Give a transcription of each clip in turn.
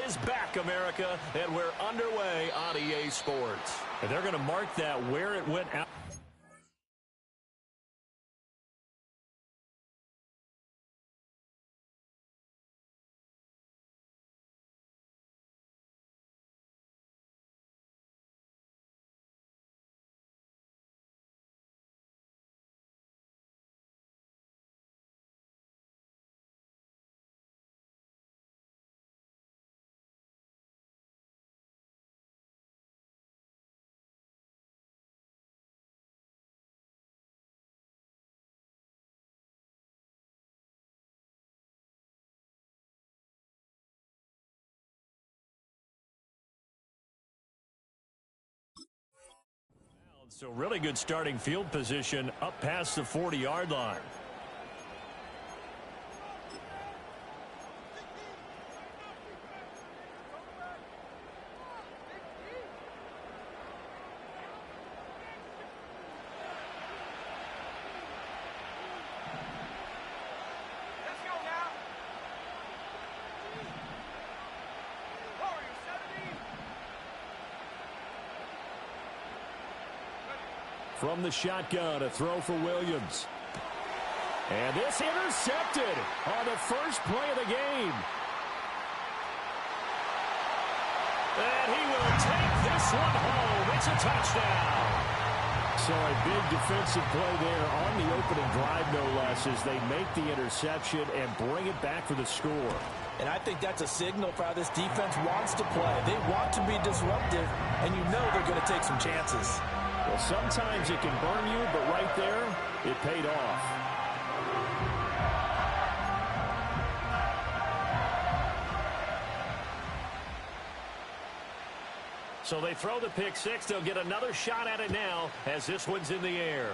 is back, America, and we're underway on EA Sports. And they're going to mark that where it went out. So really good starting field position up past the 40-yard line. From the shotgun, a throw for Williams. And this intercepted on the first play of the game. And he will take this one home. It's a touchdown. So a big defensive play there on the opening drive, no less, as they make the interception and bring it back for the score. And I think that's a signal for how this defense wants to play. They want to be disruptive, and you know they're going to take some chances. Well, sometimes it can burn you, but right there, it paid off. So they throw the pick six. They'll get another shot at it now as this one's in the air.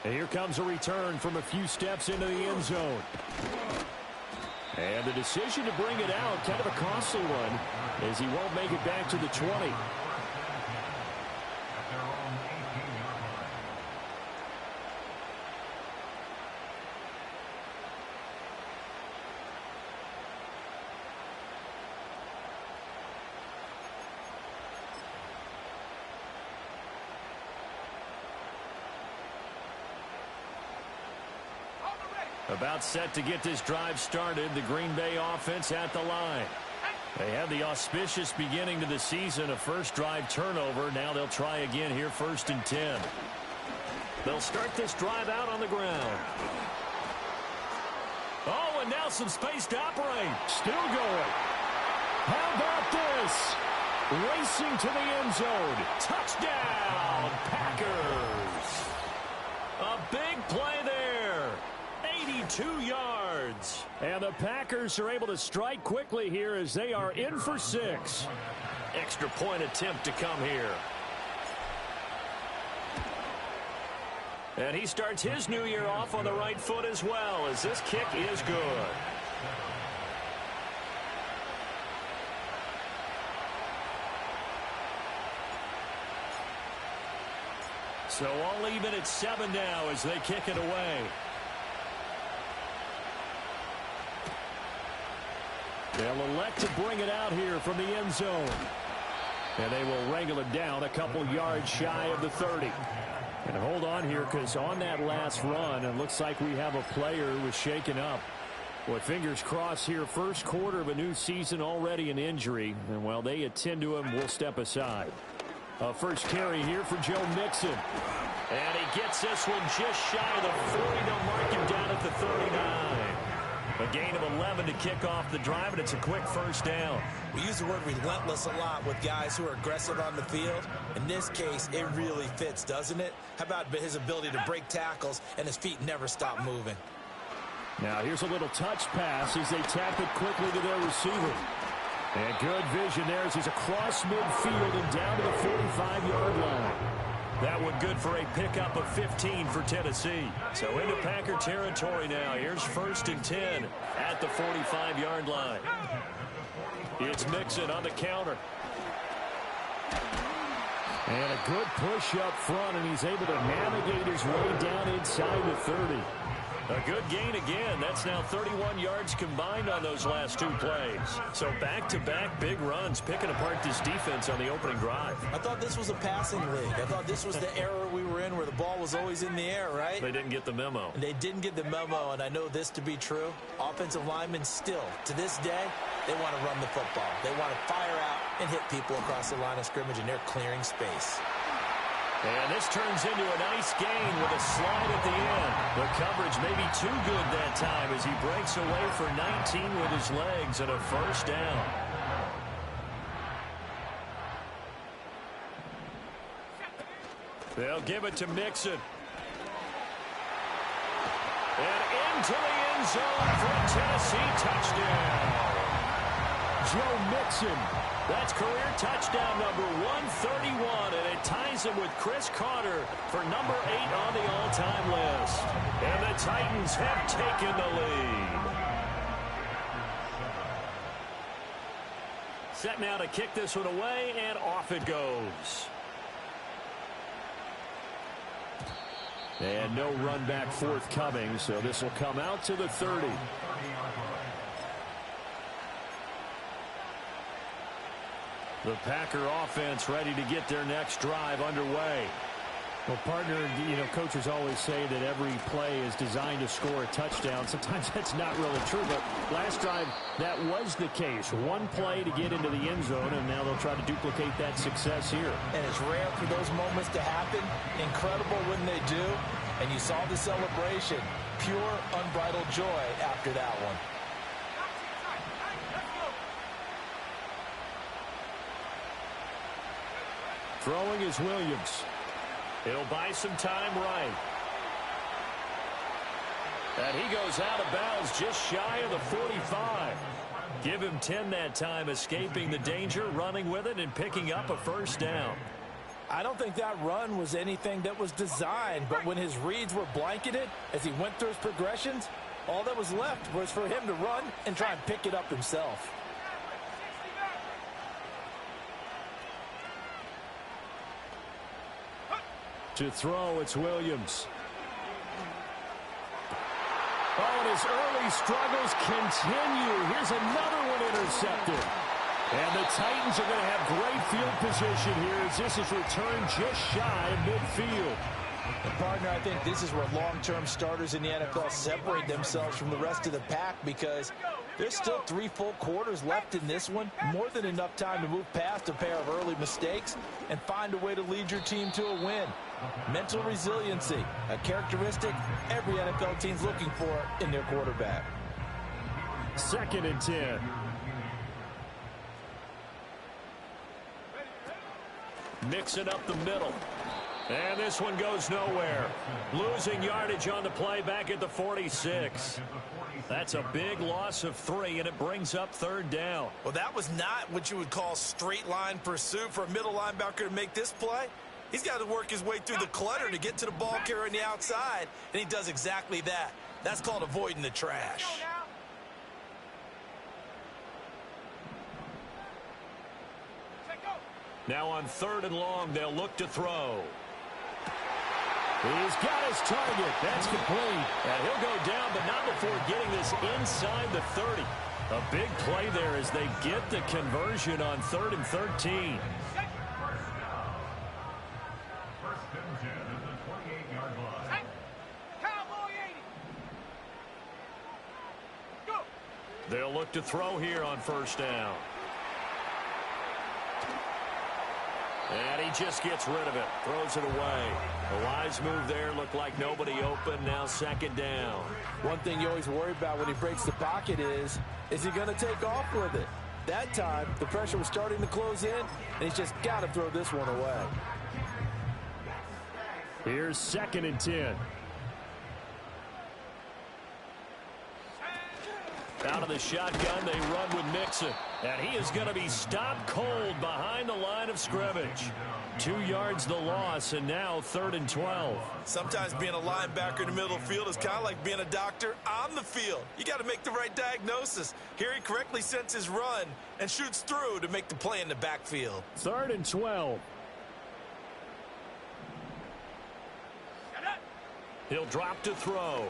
And here comes a return from a few steps into the end zone. And the decision to bring it out, kind of a costly one, as he won't make it back to the 20. About set to get this drive started, the Green Bay offense at the line. They had the auspicious beginning to the season, a first drive turnover. Now they'll try again here, 1st and 10. They'll start this drive out on the ground. Oh, and now some space to operate. Still going. How about this? Racing to the end zone. Touchdown, Packers. A big play there. 82 yards. And the Packers are able to strike quickly here as they are in for 6. Extra point attempt to come here. And he starts his new year off on the right foot as well, as this kick is good. So all even at 7 now as they kick it away. They'll elect to bring it out here from the end zone. And they will wrangle it down a couple yards shy of the 30. And hold on here, because on that last run, it looks like we have a player who was shaken up. Boy, fingers crossed here, first quarter of a new season, already an injury. And while they attend to him, we'll step aside. First carry here for Joe Mixon. And he gets this one just shy of the 40. They'll mark him down at the 39. A gain of 11 to kick off the drive, and it's a quick first down. We use the word relentless a lot with guys who are aggressive on the field. In this case, it really fits, doesn't it? How about his ability to break tackles and his feet never stop moving? Now here's a little touch pass as they tap it quickly to their receiver. And good vision there as he's across midfield and down to the 45-yard line. That one good for a pickup of 15 for Tennessee. So into Packer territory now. Here's 1st and 10 at the 45-yard line. It's Mixon on the counter. And a good push up front, and he's able to navigate his way down inside the 30. A good gain again. That's now 31 yards combined on those last two plays. So back-to-back big runs, picking apart this defense on the opening drive. I thought this was a passing league. I thought this was the era we were in where the ball was always in the air, right? They didn't get the memo. They didn't get the memo, and I know this to be true. Offensive linemen still, to this day, they want to run the football. They want to fire out and hit people across the line of scrimmage, and they're clearing space. And this turns into a nice gain with a slide at the end. The coverage may be too good that time as he breaks away for 19 with his legs and a first down. They'll give it to Mixon. And into the end zone for a Tennessee touchdown. Joe Mixon. That's career touchdown number 131, and it ties him with Chris Carter for number 8 on the all-time list. And the Titans have taken the lead. Set now to kick this one away, and off it goes. And no run back forthcoming, so this will come out to the 30. The Packer offense ready to get their next drive underway. Well, partner, coaches always say that every play is designed to score a touchdown. Sometimes that's not really true, but last drive, that was the case. One play to get into the end zone, and now they'll try to duplicate that success here. And it's rare for those moments to happen. Incredible when they do. And you saw the celebration. Pure, unbridled joy after that one. Throwing is Williams. He'll buy some time right. And he goes out of bounds just shy of the 45. Give him 10 that time, escaping the danger, running with it, and picking up a first down. I don't think that run was anything that was designed, but when his reads were blanketed as he went through his progressions, all that was left was for him to run and try and pick it up himself. To throw, it's Williams. Oh, and his early struggles continue. Here's another one intercepted. And the Titans are going to have great field position here as this is returned just shy of midfield. And partner, I think this is where long-term starters in the NFL separate themselves from the rest of the pack because there's still 3 full quarters left in this one. More than enough time to move past a pair of early mistakes and find a way to lead your team to a win. Mental resiliency, a characteristic every NFL team's looking for in their quarterback. 2nd and 10. Mixing up the middle. And this one goes nowhere. Losing yardage on the play back at the 46. That's a big loss of 3, and it brings up 3rd down. Well, that was not what you would call straight line pursuit for a middle linebacker to make this play. He's got to work his way through the clutter to get to the ball carrier on the outside, and he does exactly that. That's called avoiding the trash. Now on 3rd and long, they'll look to throw. He's got his target. That's complete. And he'll go down, but not before getting this inside the 30. A big play there as they get the conversion on 3rd and 13. They'll look to throw here on 1st down. And he just gets rid of it. Throws it away. A wise move there. Looked like nobody open. Now 2nd down. One thing you always worry about when he breaks the pocket is he going to take off with it? That time, the pressure was starting to close in, and he's just got to throw this one away. Here's 2nd and 10. Out of the shotgun, they run with Mixon. And he is going to be stopped cold behind the line of scrimmage. 2 yards the loss, and now 3rd and 12. Sometimes being a linebacker in the middle of the field is kind of like being a doctor on the field. You got to make the right diagnosis. Here he correctly sets his run and shoots through to make the play in the backfield. 3rd and 12. He'll drop to throw.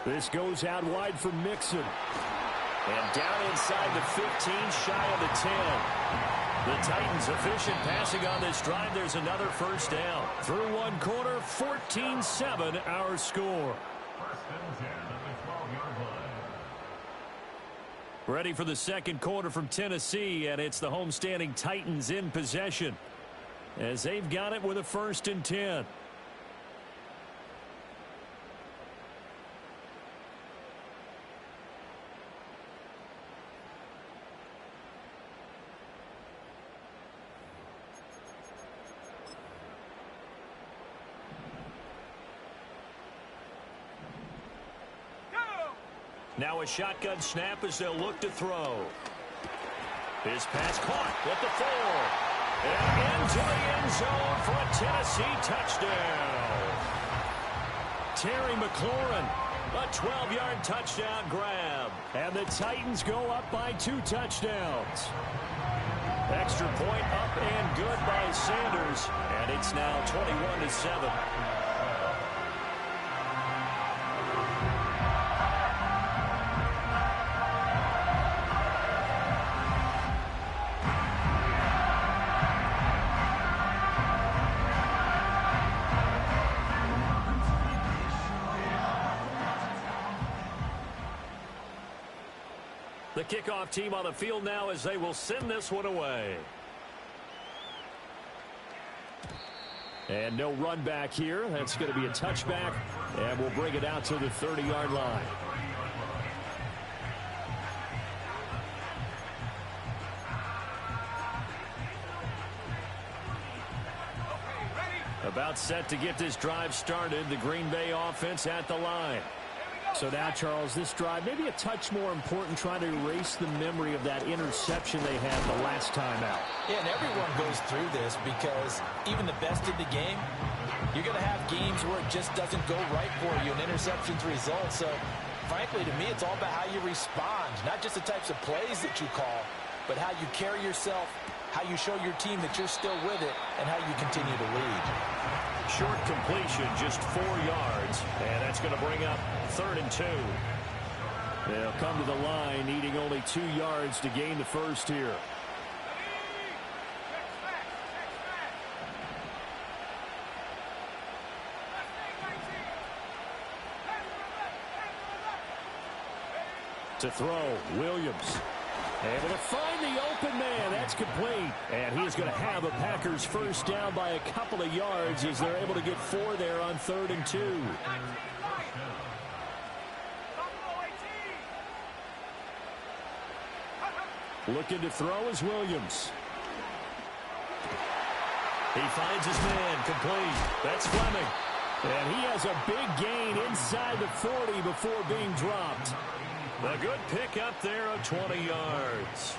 This goes out wide for Mixon. And down inside the 15, shy of the 10. The Titans efficient passing on this drive. There's another first down. Through one quarter, 14-7 our score. Ready for the second quarter from Tennessee, and it's the homestanding Titans in possession as they've got it with a 1st and 10. Now a shotgun snap as they'll look to throw. His pass caught at the 4. And into the end zone for a Tennessee touchdown. Terry McLaurin, a 12-yard touchdown grab. And the Titans go up by 2 touchdowns. Extra point up and good by Sanders. And it's now 21-7. The kickoff team on the field now as they will send this one away. And no run back here. That's going to be a touchback. And we'll bring it out to the 30-yard line. About set to get this drive started. The Green Bay offense at the line. So now, Charles, this drive maybe a touch more important, trying to erase the memory of that interception they had the last time out. Yeah, and everyone goes through this because even the best in the game, you're going to have games where it just doesn't go right for you, and interceptions result. So, frankly, to me, it's all about how you respond, not just the types of plays that you call, but how you carry yourself, how you show your team that you're still with it, and how you continue to lead. Short completion, just 4 yards, and that's going to bring up 3rd and 2. They'll come to the line, needing only 2 yards to gain the first here. To throw, Williams. Able to find the open man. That's complete. And he's going to have a Packers first down by a couple of yards as they're able to get 4 there on 3rd and 2. Looking to throw is Williams. He finds his man, complete. That's Fleming. And he has a big gain inside the 40 before being dropped. A good pick up there of 20 yards.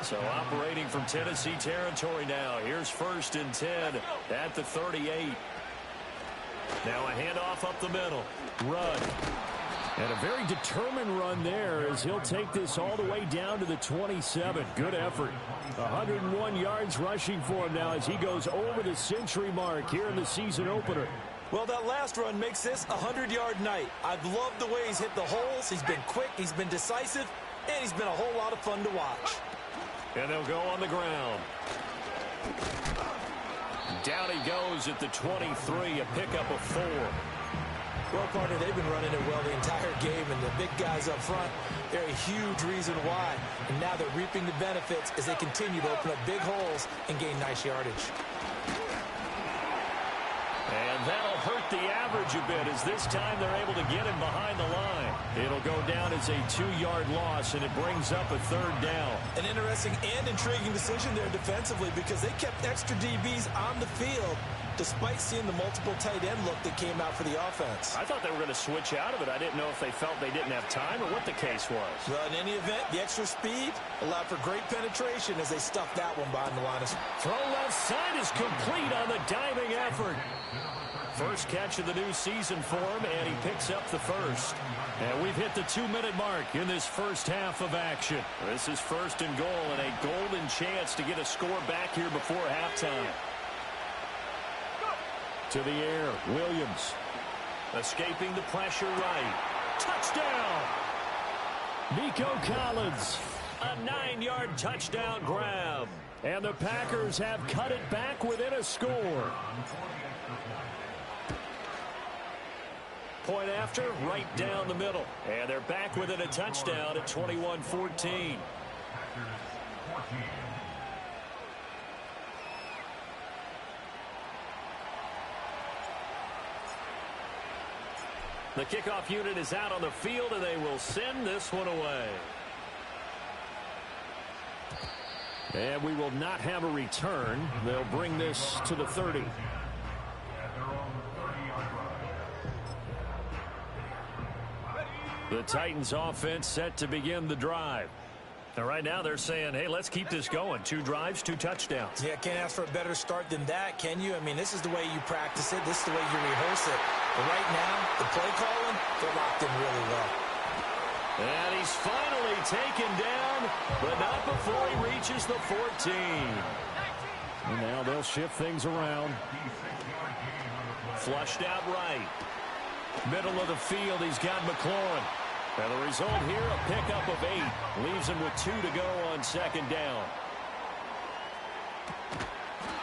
So operating from Tennessee territory now. Here's 1st and 10 at the 38. Now a handoff up the middle. Run. And a very determined run there as he'll take this all the way down to the 27. Good effort. 101 yards rushing for him now as he goes over the century mark here in the season opener. Well, that last run makes this a 100-yard night. I've loved the way he's hit the holes. He's been quick, he's been decisive, and he's been a whole lot of fun to watch. And they'll go on the ground. Down he goes at the 23, a pickup of 4. Well, partner, they've been running it well the entire game, and the big guys up front, they're a huge reason why. And now they're reaping the benefits as they continue to open up big holes and gain nice yardage. And that'll hurt the average a bit as this time they're able to get him behind the line. It'll go down as a 2-yard loss, and it brings up a 3rd down. An interesting and intriguing decision there defensively because they kept extra DBs on the field despite seeing the multiple tight end look that came out for the offense. I thought they were going to switch out of it. I didn't know if they felt they didn't have time or what the case was. Well, in any event, the extra speed allowed for great penetration as they stuffed that one behind the line. Throw left side is complete on the diving effort. First catch of the new season for him, and he picks up the first. And we've hit the 2-minute mark in this first half of action. This is 1st and goal and a golden chance to get a score back here before halftime. To the air, Williams. Escaping the pressure right. Touchdown! Nico Collins, a 9-yard touchdown grab. And the Packers have cut it back within a score. Point after, right down the middle. And they're back within a touchdown at 21-14. The kickoff unit is out on the field, and they will send this one away. And we will not have a return. They'll bring this to the 30. The Titans offense set to begin the drive. Now, right now they're saying, hey, let's keep this going. 2 drives, 2 touchdowns. Yeah, can't ask for a better start than that, can you? I mean, this is the way you practice it. This is the way you rehearse it. But right now, the play calling, they're locked in really well. And he's finally taken down, but not before he reaches the 14. And now they'll shift things around. Flushed out right. Middle of the field, he's got McLaurin. And the result here, a pickup of 8. Leaves him with 2 to go on second down.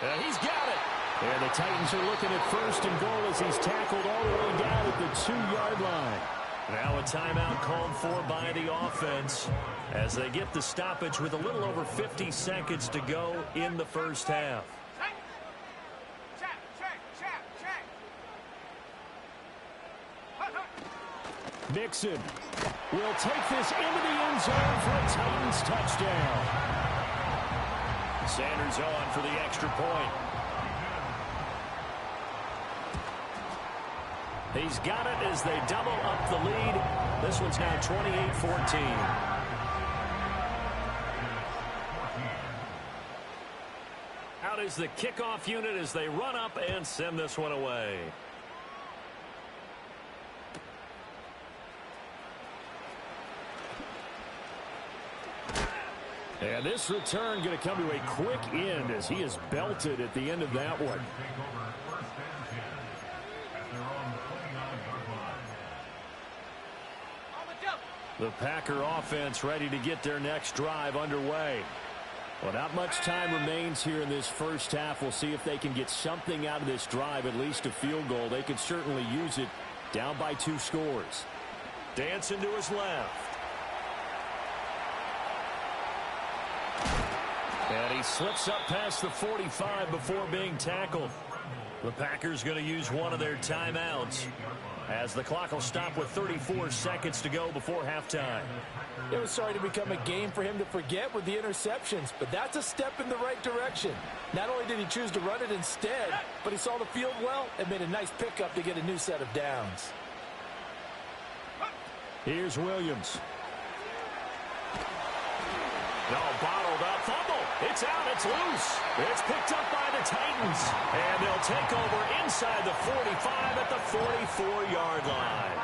And he's got it. And the Titans are looking at first and goal as he's tackled all the way down at the 2-yard line. Now a timeout called for by the offense as they get the stoppage with a little over 50 seconds to go in the first half. Mixon will take this into the end zone for a Titans touchdown. Sanders on for the extra point. He's got it as they double up the lead. This one's now 28-14. Out is the kickoff unit as they run up and send this one away. And this return going to come to a quick end as he is belted at the end of that one. The Packer offense ready to get their next drive underway. Well, not much time remains here in this first half. We'll see if they can get something out of this drive, at least a field goal. They could certainly use it down by 2 scores. Dancing to his left. And he slips up past the 45 before being tackled. The Packers going to use one of their timeouts as the clock will stop with 34 seconds to go before halftime. It was starting to become a game for him to forget with the interceptions, but that's a step in the right direction. Not only did he choose to run it instead, but he saw the field well and made a nice pickup to get a new set of downs. Here's Williams. No, bottled up, fumble. It's out, it's loose. It's picked up by the Titans. And they'll take over inside the 45 at the 44-yard line.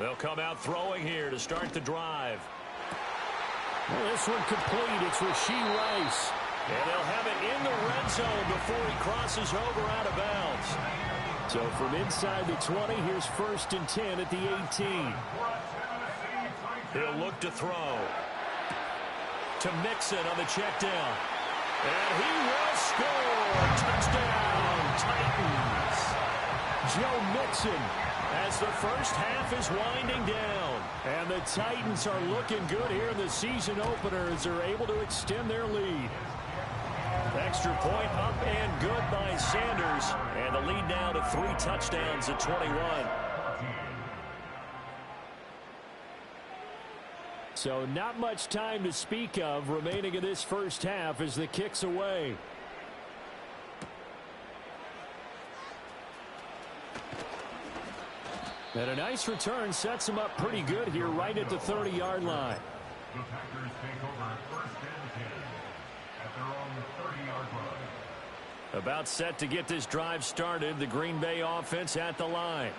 They'll come out throwing here to start the drive. Well, this one complete. It's Rashee Rice. And they'll have it in the red zone before he crosses over out of bounds. So from inside the 20, here's 1st and 10 at the 18. He'll look to throw. To Mixon on the check down. And he will score. Touchdown, Titans. Joe Mixon as the first half is winding down. And the Titans are looking good here in the season opener as they're able to extend their lead. Extra point up and good by Sanders. And the lead now to 3 touchdowns at 21. So not much time to speak of remaining in this first half as the kick's away. And a nice return sets him up pretty good here right at the 30-yard line. The Packers take over 1st and 10 at their own 30-yard line. About set to get this drive started. The Green Bay offense at the line.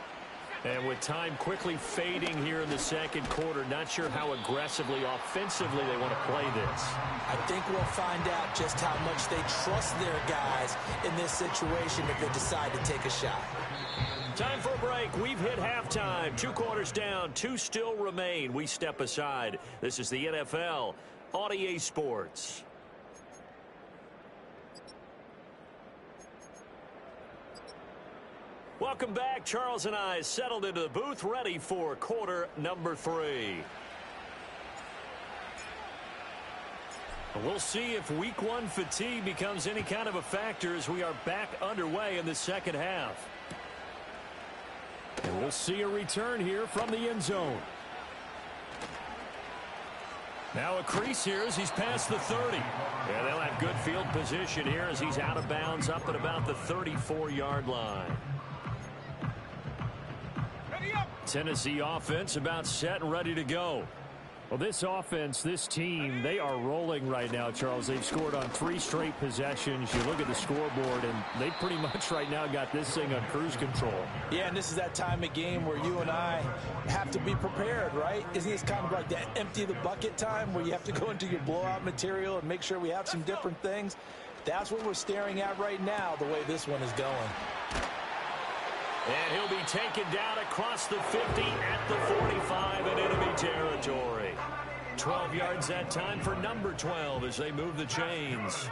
And with time quickly fading here in the second quarter, not sure how aggressively, offensively they want to play this. I think we'll find out just how much they trust their guys in this situation if they decide to take a shot. Time for a break. We've hit halftime. 2 quarters down, 2 still remain. We step aside. This is the NFL on EA Sports. Welcome back. Charles and I settled into the booth, ready for quarter number 3. We'll see if week 1 fatigue becomes any kind of a factor as we are back underway in the second half. And we'll see a return here from the end zone. Now a crease here as he's past the 30. Yeah, they'll have good field position here as he's out of bounds up at about the 34-yard line. Tennessee offense about set and ready to go. Well, this offense, this team, they are rolling right now, Charles. They've scored on 3 straight possessions. You look at the scoreboard, and they pretty much right now got this thing on cruise control. Yeah, and this is that time of game where you and I have to be prepared, right? Isn't this kind of like that empty the bucket time where you have to go into your blowout material and make sure we have some different things? That's what we're staring at right now, the way this one is going. And he'll be taken down across the 50 at the 45 in enemy territory. 12 yards that time for number 12 as they move the chains.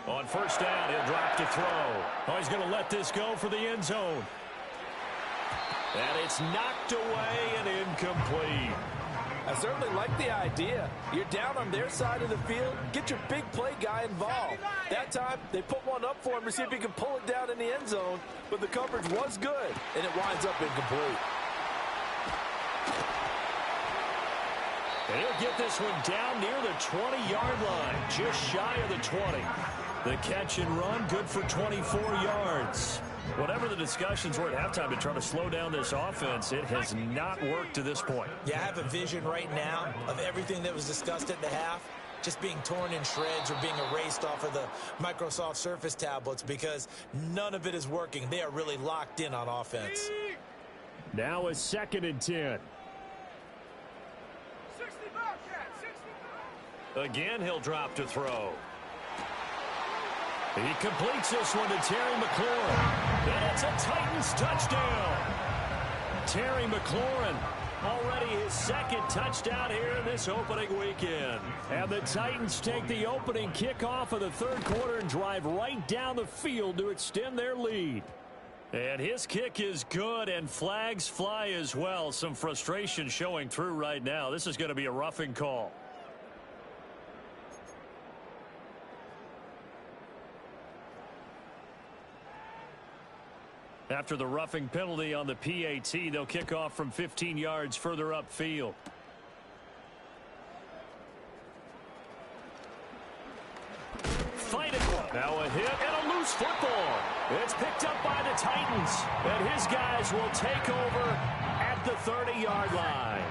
On first down, he'll drop to throw. Oh, he's going to let this go for the end zone. And it's knocked away and incomplete. I certainly like the idea. You're down on their side of the field. Get your big play guy involved. That time, they put one up for him to see if he can pull it down in the end zone. But the coverage was good, and it winds up incomplete. And he'll get this one down near the 20-yard line, just shy of the 20. The catch and run, good for 24 yards. Whatever the discussions were at halftime to try to slow down this offense, it has not worked to this point. Yeah, I have a vision right now of everything that was discussed at the half just being torn in shreds or being erased off of the Microsoft Surface tablets because none of it is working. They are really locked in on offense. Now a 2nd and 10. Again, he'll drop to throw. He completes this one to Terry McLaurin. And it's a Titans touchdown. Terry McLaurin, already his 2nd touchdown here in this opening weekend. And the Titans take the opening kickoff of the 3rd quarter and drive right down the field to extend their lead. And his kick is good, and flags fly as well. Some frustration showing through right now. This is going to be a roughing call. After the roughing penalty on the PAT, they'll kick off from 15 yards further upfield. Fight it. Now a hit and a loose football. It's picked up by the Titans. And his guys will take over at the 30-yard line.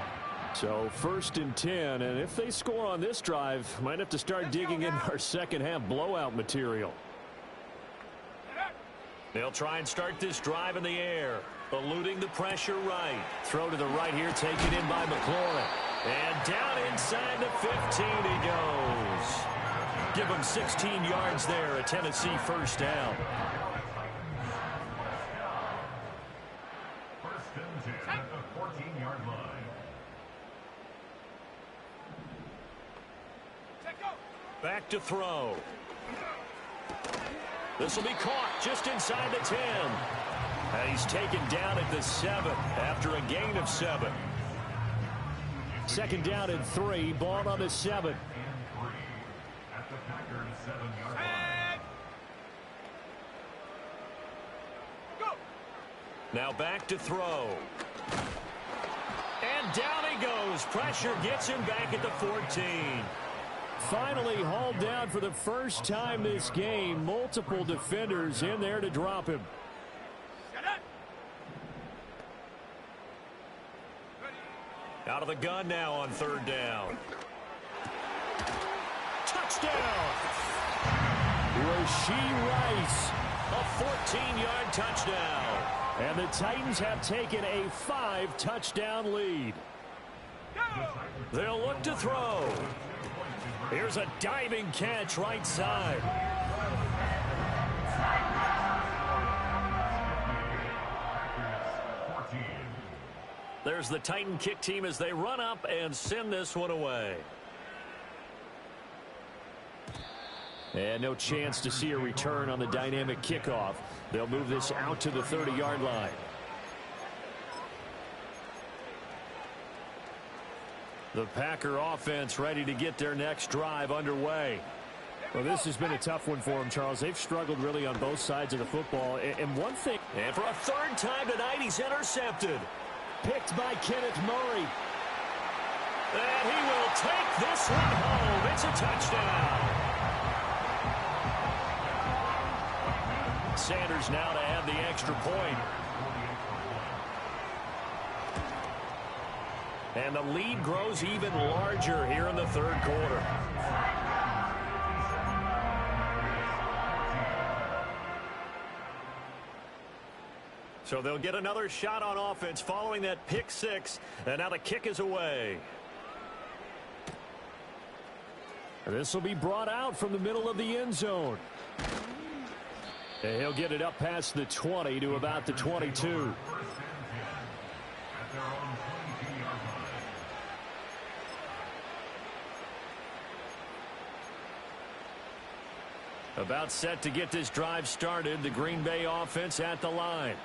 So 1st and 10, and if they score on this drive, might have to start digging in our second half blowout material. They'll try and start this drive in the air, eluding the pressure right. Throw to the right here, taken in by McLaurin. And down inside the 15 he goes. Give him 16 yards there, a Tennessee first down. First and 10 at the 14-yard line. Back to throw. This will be caught just inside the 10. And he's taken down at the 7 after a gain of 7. 2nd down and 3, ball on the 7. At the Packers 7-yard line. Now back to throw. And down he goes. Pressure gets him back at the 14. Finally hauled down for the first time this game. Multiple defenders in there to drop him. Out of the gun now on 3rd down. Touchdown! Rashee Rice. A 14-yard touchdown. And the Titans have taken a 5-touchdown lead. They'll look to throw. Here's a diving catch right side. There's the Titan kick team as they run up and send this one away. And no chance to see a return on the dynamic kickoff. They'll move this out to the 30-yard line. The Packer offense ready to get their next drive underway. Well, this has been a tough one for them, Charles. They've struggled really on both sides of the football. And one thing... And for a third time tonight, he's intercepted. Picked by Kenneth Murray. And he will take this one home. It's a touchdown. Sanders now to add the extra point. And the lead grows even larger here in the third quarter. So they'll get another shot on offense following that pick six. And now the kick is away. This will be brought out from the middle of the end zone. And he'll get it up past the 20 to about the 22. About set to get this drive started. The Green Bay offense at the line.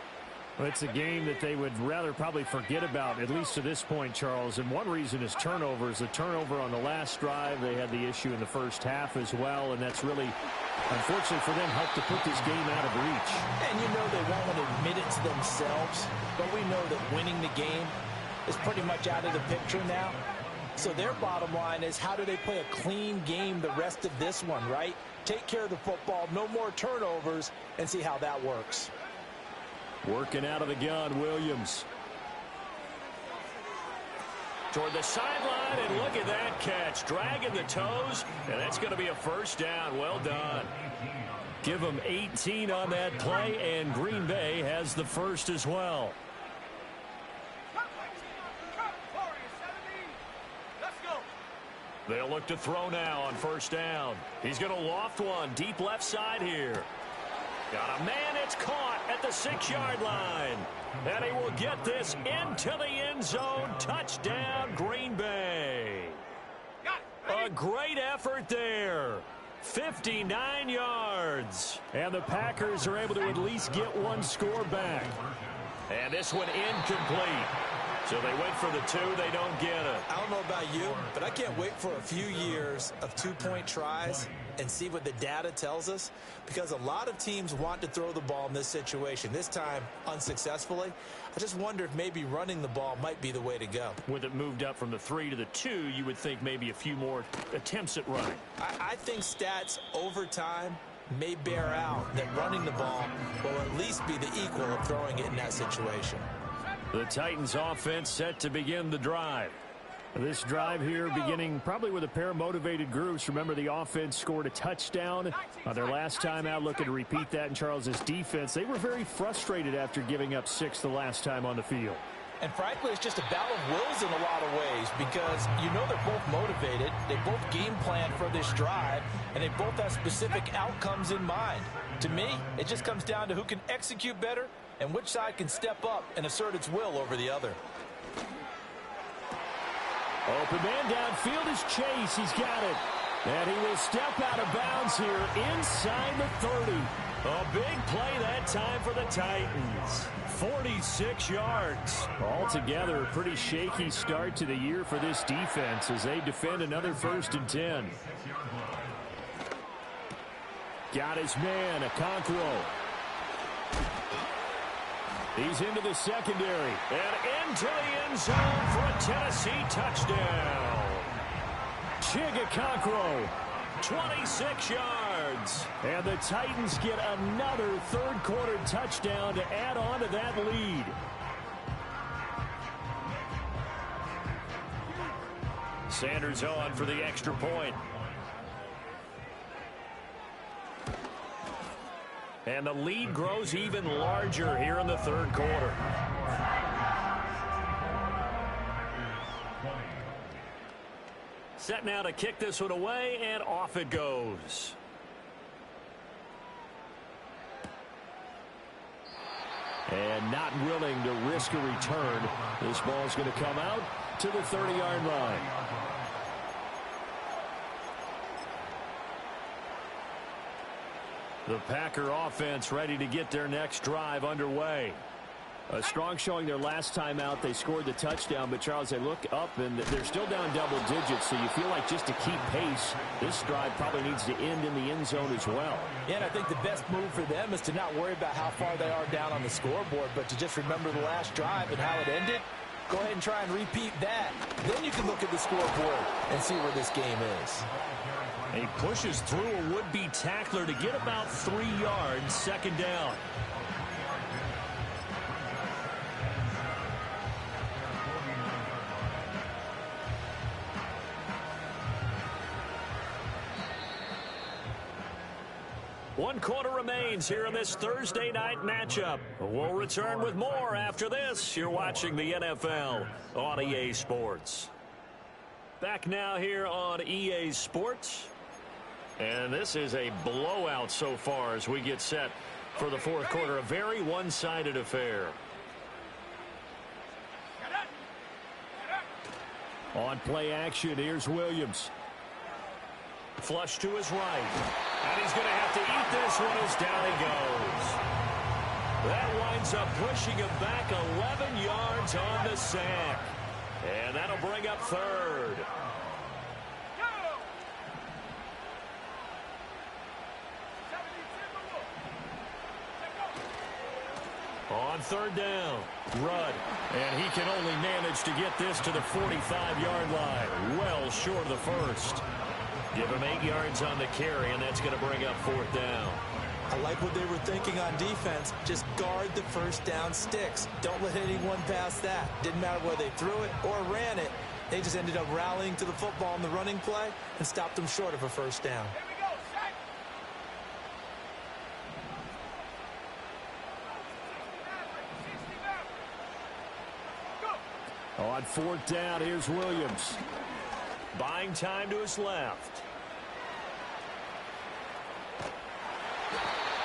Well, it's a game that they would rather probably forget about, at least to this point, Charles. And one reason is turnovers. The turnover on the last drive, they had the issue in the first half as well. And that's really, unfortunately for them, helped to put this game out of reach. And you know they won't admit it to themselves, but we know that winning the game is pretty much out of the picture now. So their bottom line is, how do they play a clean game the rest of this one, right? Take care of the football, no more turnovers, and see how that works. Working out of the gun, Williams. Toward the sideline, and look at that catch. Dragging the toes, and that's going to be a first down. Well done. Give them 18 on that play, and Green Bay has the first as well. They'll look to throw now on first down. He's going to loft one deep left side here. Got a man, it's caught at the 6-yard line. And he will get this into the end zone. Touchdown, Green Bay. A great effort there. 59 yards. And the Packers are able to at least get one score back. And this one incomplete. So they went for the 2. They don't get it. I don't know about you, but I can't wait for a few years of two-point tries and see what the data tells us, because a lot of teams want to throw the ball in this situation. This time, unsuccessfully. I just wonder if maybe running the ball might be the way to go. With it moved up from the 3 to the 2, you would think maybe a few more attempts at running. I think stats over time may bear out that running the ball will at least be the equal of throwing it in that situation. The Titans offense set to begin the drive. This drive here beginning probably with a pair of motivated groups. Remember, the offense scored a touchdown their last time out. Looking to repeat that in Charles's defense. They were very frustrated after giving up 6 the last time on the field. And frankly, it's just a battle of wills in a lot of ways, because you know they're both motivated. They both game plan for this drive, and they both have specific outcomes in mind. To me, it just comes down to who can execute better and which side can step up and assert its will over the other. Open man downfield is Chase. He's got it. And he will step out of bounds here inside the 30. A big play that time for the Titans. 46 yards. Altogether, a pretty shaky start to the year for this defense as they defend another 1st and 10. Got his man, Okonkwo. He's into the secondary. And into the end zone for a Tennessee touchdown. Chig Okonkwo. 26 yards. And the Titans get another third-quarter touchdown to add on to that lead. Sanders on for the extra point. And the lead grows even larger here in the third quarter. Set now to kick this one away, and off it goes. And not willing to risk a return. This ball's going to come out to the 30-yard line. The Packer offense ready to get their next drive underway. A strong showing their last time out. They scored the touchdown, but Charles, they look up and they're still down double digits, so you feel like just to keep pace, this drive probably needs to end in the end zone as well. Yeah, and I think the best move for them is to not worry about how far they are down on the scoreboard, but to just remember the last drive and how it ended. Go ahead and try and repeat that. Then you can look at the scoreboard and see where this game is. He pushes through a would-be tackler to get about 3 yards, second down. One quarter remains here in this Thursday night matchup. We'll return with more after this. You're watching the NFL on EA Sports. Back now here on EA Sports. And this is a blowout so far as we get set for the fourth quarter. A very one-sided affair. On play action, here's Williams. Flush to his right. And he's going to have to eat this one as down he goes. That winds up pushing him back 11 yards on the sack. And that'll bring up third. On third down, Rudd. And he can only manage to get this to the 45-yard line. Well short of the first. Give him 8 yards on the carry, and that's going to bring up fourth down. I like what they were thinking on defense. Just guard the first down sticks. Don't let anyone pass that. Didn't matter whether they threw it or ran it. They just ended up rallying to the football in the running play and stopped them short of a first down. On fourth down, here's Williams. Buying time to his left.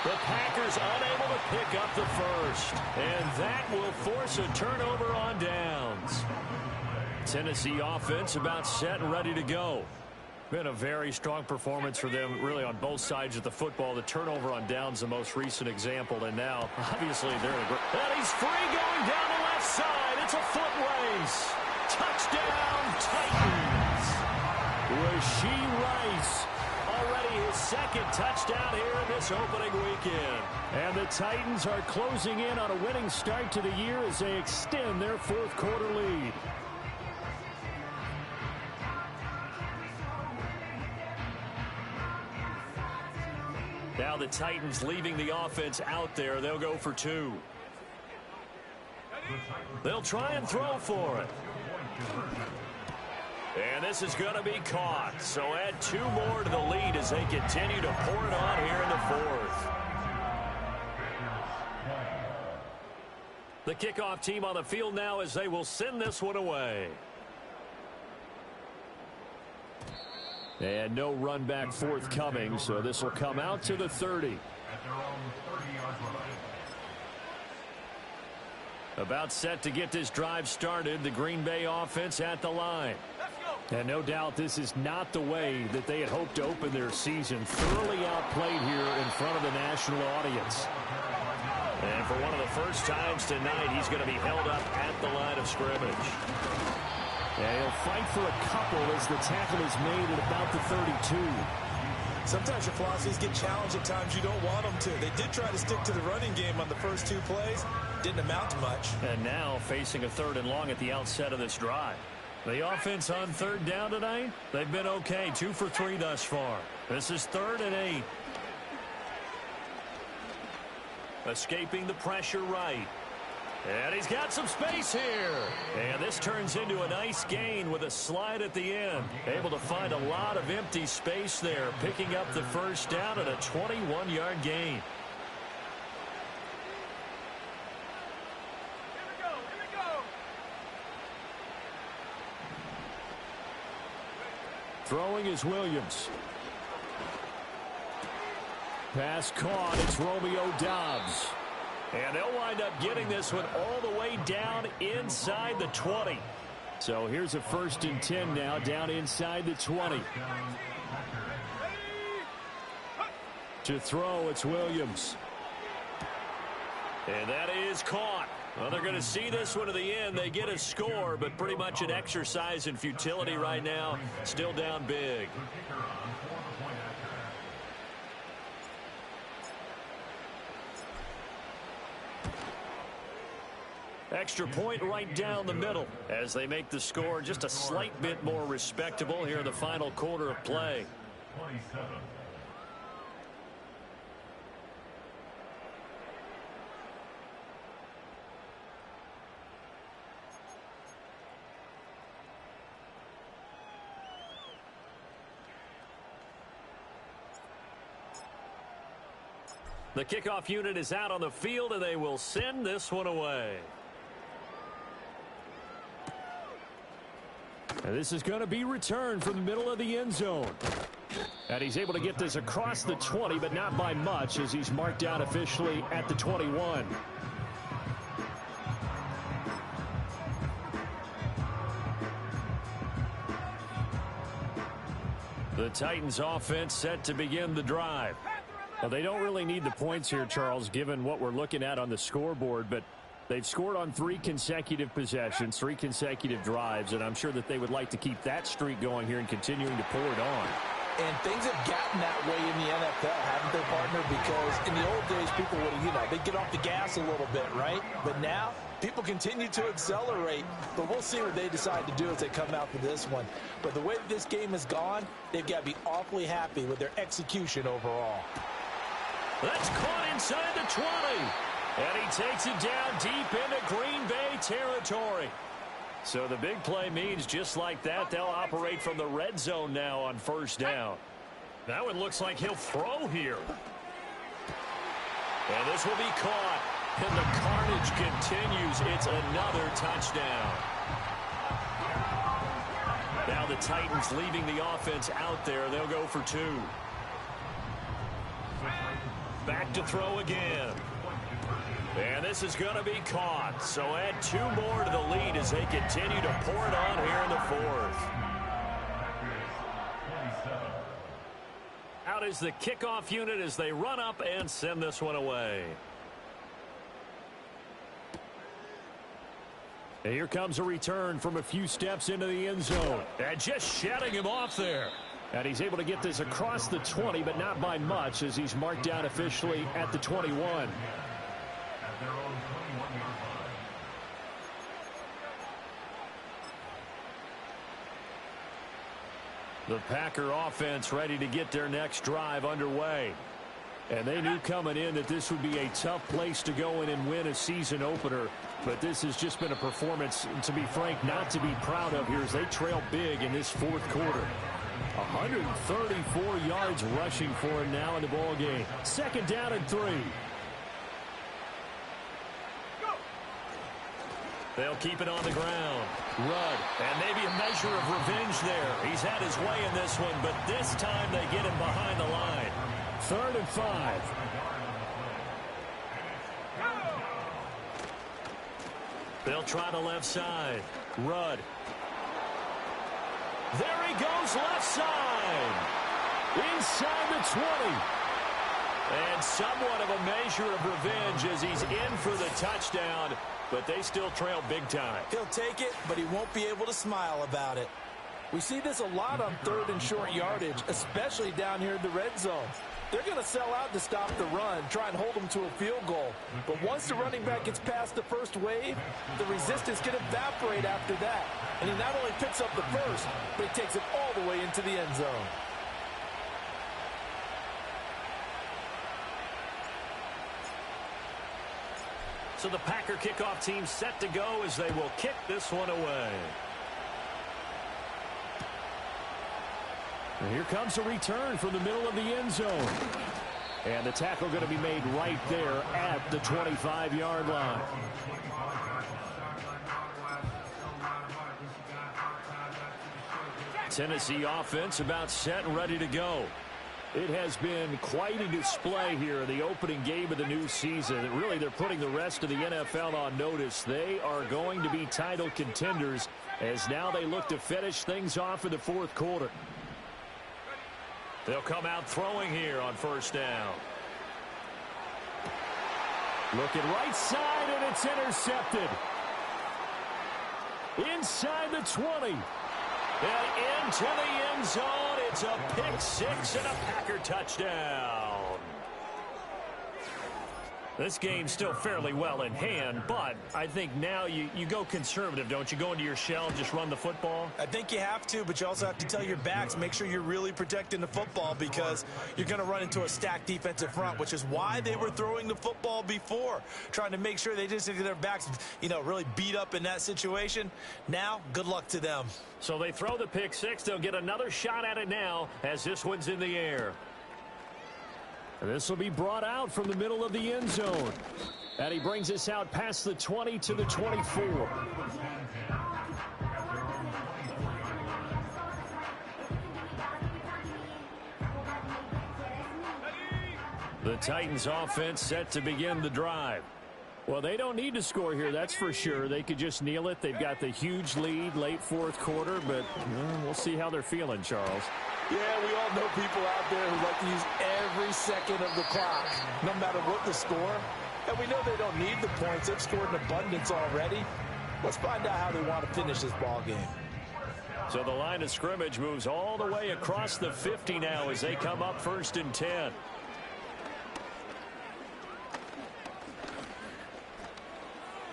The Packers unable to pick up the first. And that will force a turnover on downs. Tennessee offense about set and ready to go. Been a very strong performance for them, really, on both sides of the football. The turnover on downs, the most recent example. And now, obviously, they're in a great... And he's free going down the left side. It's a foot race. Touchdown, Titans. Rashee Rice, already his second touchdown here in this opening weekend. And the Titans are closing in on a winning start to the year as they extend their fourth quarter lead. Now the Titans leaving the offense out there. They'll go for two. They'll try and throw for it. And this is going to be caught. So add 2 more to the lead as they continue to pour it on here in the fourth. The kickoff team on the field now as they will send this one away. And no run back forthcoming, so this will come out to the 30. About set to get this drive started, the Green Bay offense at the line. And no doubt this is not the way that they had hoped to open their season. Thoroughly outplayed here in front of the national audience. And for one of the first times tonight, he's going to be held up at the line of scrimmage. And he'll fight for a couple as the tackle is made at about the 32. Sometimes your philosophies get challenged at times you don't want them to. They did try to stick to the running game on the first 2 plays. Didn't amount to much. And now facing a third and long at the outset of this drive. The offense on third down tonight, they've been okay. 2 for 3 thus far. This is 3rd and 8. Escaping the pressure right. And he's got some space here. And this turns into a nice gain with a slide at the end. Able to find a lot of empty space there, picking up the first down at a 21-yard gain. Throwing is Williams. Pass caught. It's Romeo Doubs. And they'll wind up getting this one all the way down inside the 20. So here's a 1st and 10 now, down inside the 20. To throw, it's Williams. And that is caught. Well, they're going to see this one to the end. They get a score, but pretty much an exercise in futility right now. Still down big. Extra point right down the middle as they make the score just a slight bit more respectable here in the final quarter of play. 27. The kickoff unit is out on the field, and they will send this one away. And this is going to be returned from the middle of the end zone. And he's able to get this across the 20, but not by much, as he's marked out officially at the 21. The Titans offense set to begin the drive. Well, they don't really need the points here, Charles, given what we're looking at on the scoreboard, but they've scored on 3 consecutive possessions, 3 consecutive drives, and I'm sure that they would like to keep that streak going here and continuing to pour it on. And things have gotten that way in the NFL, haven't they, partner? Because in the old days, people would, they'd get off the gas a little bit, right? But now, people continue to accelerate. But we'll see what they decide to do as they come out for this one. But the way that this game has gone, they've got to be awfully happy with their execution overall. That's caught inside the 20. And he takes it down deep into Green Bay territory. So the big play means just like that, they'll operate from the red zone now on 1st down. Now it looks like he'll throw here. And this will be caught. And the carnage continues. It's another touchdown. Now the Titans leaving the offense out there. They'll go for 2. Back to throw again. And this is going to be caught. So add 2 more to the lead as they continue to pour it on here in the 4th. Out is the kickoff unit as they run up and send this one away. And here comes a return from a few steps into the end zone. And just shutting him off there. And he's able to get this across the 20, but not by much, as he's marked down officially at the 21. The Packer offense ready to get their next drive underway. And they knew coming in that this would be a tough place to go in and win a season opener. But this has just been a performance, to be frank, not to be proud of here as they trail big in this 4th quarter. 134 yards rushing for him now in the ball game. 2nd down and 3. They'll keep it on the ground. Rudd, and maybe a measure of revenge there. He's had his way in this one, but this time they get him behind the line. 3rd and 5. They'll try the left side. Rudd. There he goes left side. Inside the 20. And somewhat of a measure of revenge as he's in for the touchdown, but they still trail big time. He'll take it, but he won't be able to smile about it. We see this a lot on 3rd and short yardage, especially down here in the red zone. They're going to sell out to stop the run, try and hold them to a field goal. But once the running back gets past the first wave, the resistance can evaporate after that. And he not only picks up the first, but he takes it all the way into the end zone. So the Packer kickoff team set to go as they will kick this one away. And here comes a return from the middle of the end zone. And the tackle going to be made right there at the 25-yard line. Tennessee offense about set and ready to go. It has been quite a display here in the opening game of the new season. Really, they're putting the rest of the NFL on notice. They are going to be title contenders as now they look to finish things off in the fourth quarter. They'll come out throwing here on first down. Looking right side, and it's intercepted. Inside the 20. And into the end zone. It's a pick six and a Packer touchdown. This game's still fairly well in hand, but I think now you go conservative, don't you? Go into your shell and just run the football? I think you have to, but you also have to tell your backs, make sure you're really protecting the football because you're going to run into a stacked defensive front, which is why they were throwing the football before, trying to make sure they just get their backs, really beat up in that situation. Now, good luck to them. So they throw the pick six. They'll get another shot at it now as this one's in the air. This will be brought out from the middle of the end zone. And he brings us out past the 20 to the 24. The Titans offense set to begin the drive. Well, they don't need to score here, that's for sure. They could just kneel it. They've got the huge lead late fourth quarter, but we'll see how they're feeling, Charles. Yeah, we all know people out there who like to use every second of the clock, no matter what the score. And we know they don't need the points. They've scored in abundance already. Let's find out how they want to finish this ball game. So the line of scrimmage moves all the way across the 50 now as they come up 1st and 10.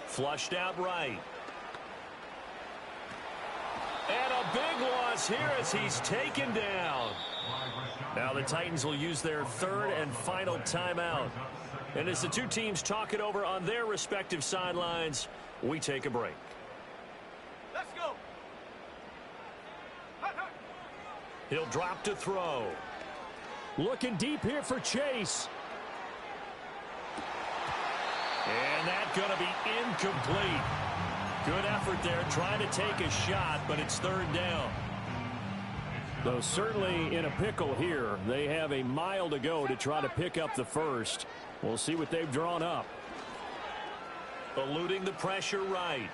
Flushed out right. And a big loss here as he's taken down. Now the Titans will use their third and final timeout. And as the two teams talk it over on their respective sidelines, we take a break. Let's go. He'll drop to throw. Looking deep here for Chase. And that's going to be incomplete. Good effort there trying to take a shot, but it's 3rd down. Though certainly in a pickle here. They have a mile to go to try to pick up the first. We'll see what they've drawn up. Eluding the pressure right.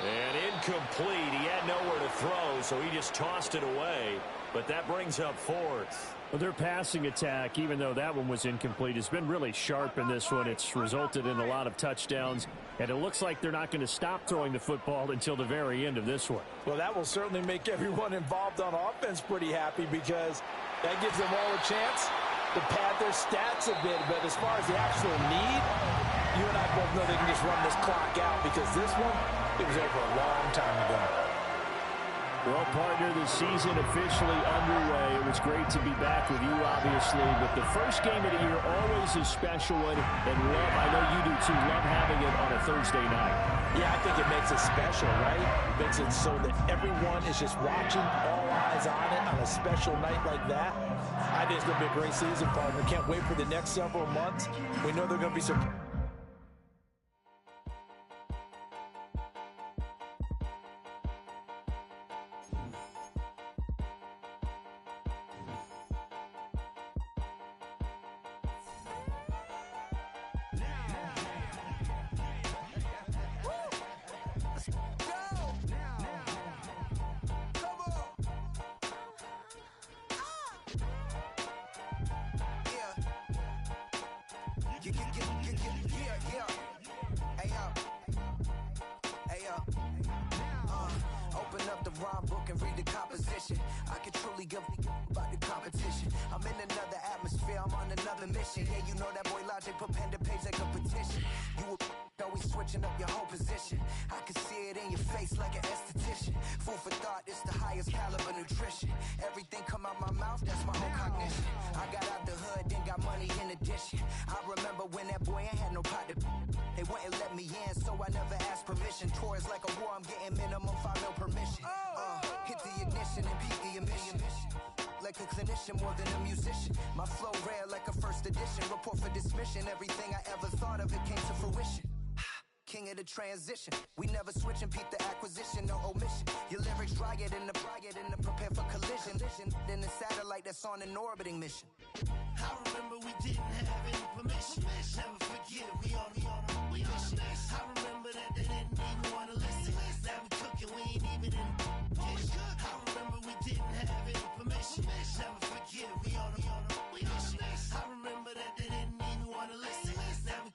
And incomplete. He had nowhere to throw, so he just tossed it away. But that brings up 4th. Well, their passing attack, even though that one was incomplete, has been really sharp in this one. It's resulted in a lot of touchdowns, and it looks like they're not going to stop throwing the football until the very end of this one. Well, that will certainly make everyone involved on offense pretty happy because that gives them all a chance to pad their stats a bit. But as far as the actual need, you and I both know they can just run this clock out because this one, it was over a long time ago. Well, partner, the season officially underway. It was great to be back with you, obviously, but the first game of the year always a special one, and love, I know you do too, love having it on a Thursday night. Yeah, I think it makes it special, right? Makes it so that everyone is just watching, all eyes on it on a special night like that. I think it's going to be a great season, partner. Can't wait for the next several months. We know there are going to be some... More than a musician. My flow rare like a first edition. Report for dismission. Everything I ever thought of, it came to fruition. king of the transition. We never switch and peep the acquisition, no omission. Your lyrics drier than the prepare for collision. Then the satellite that's on an orbiting mission. I remember